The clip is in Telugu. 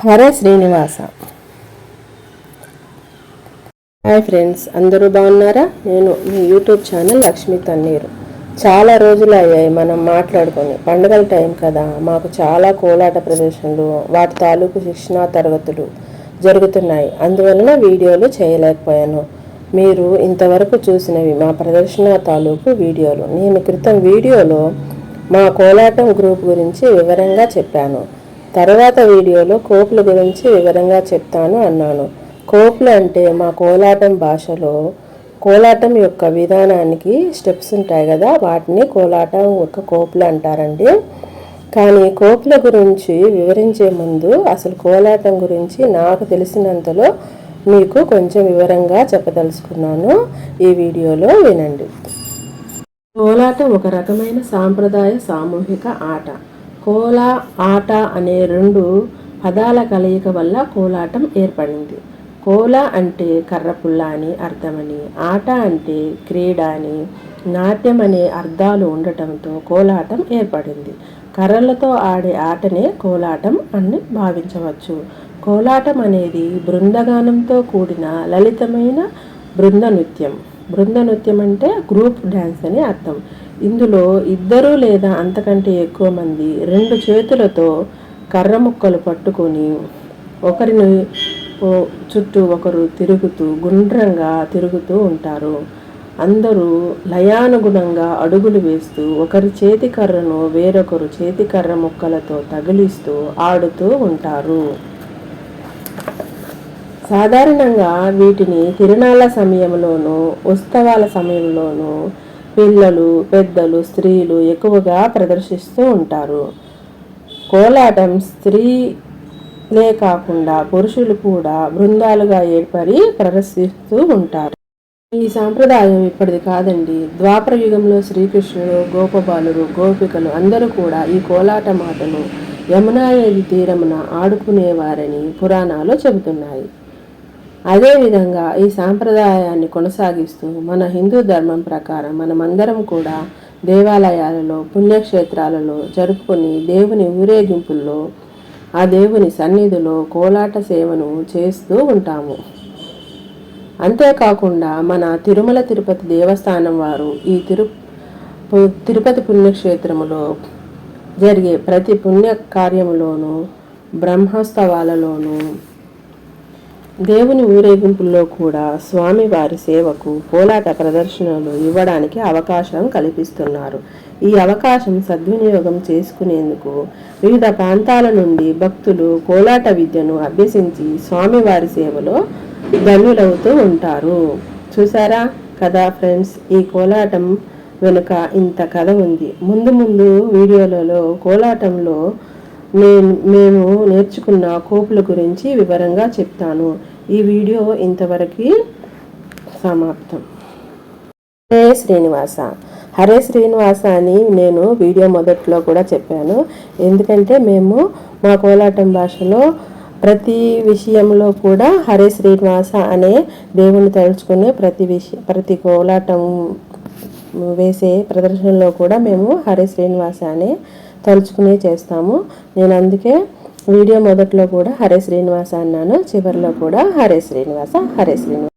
హరే శ్రీనివాస. హాయ్ ఫ్రెండ్స్, అందరూ బాగున్నారా? నేను మీ యూట్యూబ్ ఛానల్ లక్ష్మీ తన్నీరు. చాలా రోజులు అయ్యాయి మనం మాట్లాడుకొని. పండుగల టైం కదా, మాకు చాలా కోలాట ప్రదర్శనలు, వాటి తాలూకు శిక్షణా తరగతులు జరుగుతున్నాయి. అందువలన వీడియోలు చేయలేకపోయాను. మీరు ఇంతవరకు చూసినవి మా ప్రదర్శన తాలూకు వీడియోలు. నేను క్రితం వీడియోలో మా కోలాటం గ్రూప్ గురించి వివరంగా చెప్పాను. తర్వాత వీడియోలో కోపుల గురించి వివరంగా చెప్తాను అన్నాను. కోపులు అంటే మా కోలాటం భాషలో కోలాటం యొక్క విధానానికి స్టెప్స్ ఉంటాయి కదా, వాటిని కోలాటం యొక్క కోపులు అంటారండి. కానీ కోపుల గురించి వివరించే ముందు అసలు కోలాటం గురించి నాకు తెలిసినంతలో మీకు కొంచెం వివరంగా చెప్పదలుచుకున్నాను. ఈ వీడియోలో వినండి. కోలాటం ఒక రకమైన సాంప్రదాయ సామూహిక ఆట. కోల, ఆట అనే రెండు పదాల కలయిక వల్ల కోలాటం ఏర్పడింది. కోల అంటే కర్రపుల్ల అని అర్థమని, ఆట అంటే క్రీడ అని, నాట్యం అనే అర్థాలు ఉండటంతో కోలాటం ఏర్పడింది. కర్రలతో ఆడే ఆటనే కోలాటం అని భావించవచ్చు. కోలాటం అనేది బృందగానంతో కూడిన లలితమైన బృంద నృత్యం. బృంద నృత్యం అంటే గ్రూప్ డ్యాన్స్ అని అర్థం. ఇందులో ఇద్దరు లేదా అంతకంటే ఎక్కువ మంది రెండు చేతులతో కర్ర ముక్కలు పట్టుకొని ఒకరిని చుట్టూ ఒకరు తిరుగుతూ గుండ్రంగా తిరుగుతూ ఉంటారు. అందరూ లయానుగుణంగా అడుగులు వేస్తూ ఒకరి చేతి కర్రను వేరొకరు చేతి కర్ర ముక్కలతో తగిలిస్తూ ఆడుతూ ఉంటారు. సాధారణంగా వీటిని తిరునాళ్ళ సమయంలోనూ ఉత్సవాల సమయంలోనూ పిల్లలు, పెద్దలు, స్త్రీలు ఎక్కువగా ప్రదర్శిస్తూ ఉంటారు. కోలాటం స్త్రీలే కాకుండా పురుషులు కూడా బృందాలుగా ఏర్పడి ప్రదర్శిస్తూ ఉంటారు. ఈ సాంప్రదాయం ఇప్పటిది కాదండి. ద్వాపర యుగంలో శ్రీకృష్ణుడు, గోపబాలురు, గోపికలు అందరూ కూడా ఈ కోలాట మాటను యమునా నది తీరమున ఆడుకునేవారని పురాణాలు చెబుతున్నాయి. అదేవిధంగా ఈ సాంప్రదాయాన్ని కొనసాగిస్తూ మన హిందూ ధర్మం ప్రకారం మనమందరం కూడా దేవాలయాలలో, పుణ్యక్షేత్రాలలో జరుపుకొని దేవుని ఊరేగింపుల్లో ఆ దేవుని సన్నిధిలో కోలాట సేవను చేస్తూ ఉంటాము. అంతేకాకుండా మన తిరుమల తిరుపతి దేవస్థానం వారు ఈ తిరుపతి పుణ్యక్షేత్రములో జరిగే ప్రతి పుణ్య కార్యములోనూ, బ్రహ్మోత్సవాలలోనూ, దేవుని ఊరేగింపుల్లో కూడా స్వామివారి సేవకు కోలాట ప్రదర్శనలు ఇవ్వడానికి అవకాశం కల్పిస్తున్నారు. ఈ అవకాశం సద్వినియోగం చేసుకునేందుకు వివిధ ప్రాంతాల నుండి భక్తులు కోలాట విద్యను అభ్యసించి స్వామివారి సేవలో ధన్యులవుతూ ఉంటారు. చూసారా కదా ఫ్రెండ్స్, ఈ కోలాటం వెనుక ఇంత కథ ఉంది. ముందు వీడియోలలో కోలాటంలో మేము నేర్చుకున్న కోపుల గురించి వివరంగా చెప్తాను. ఈ వీడియో ఇంతవరకు సమాప్తం. హరే శ్రీనివాస. హరే శ్రీనివాస అని నేను వీడియో మొదట్లో కూడా చెప్పాను. ఎందుకంటే మేము మా కోలాటం భాషలో ప్రతి విషయంలో కూడా హరే శ్రీనివాస అనే దేవుని తలుచుకునే ప్రతి కోలాటం వేసే ప్రదర్శనలో కూడా మేము హరే శ్రీనివాస అనే తలుచుకునే చేస్తాము. నేను అందుకే వీడియో మొదట్లో కూడా హరే శ్రీనివాస అన్నాను, చివరిలో కూడా హరే శ్రీనివాస, హరే శ్రీనివాస.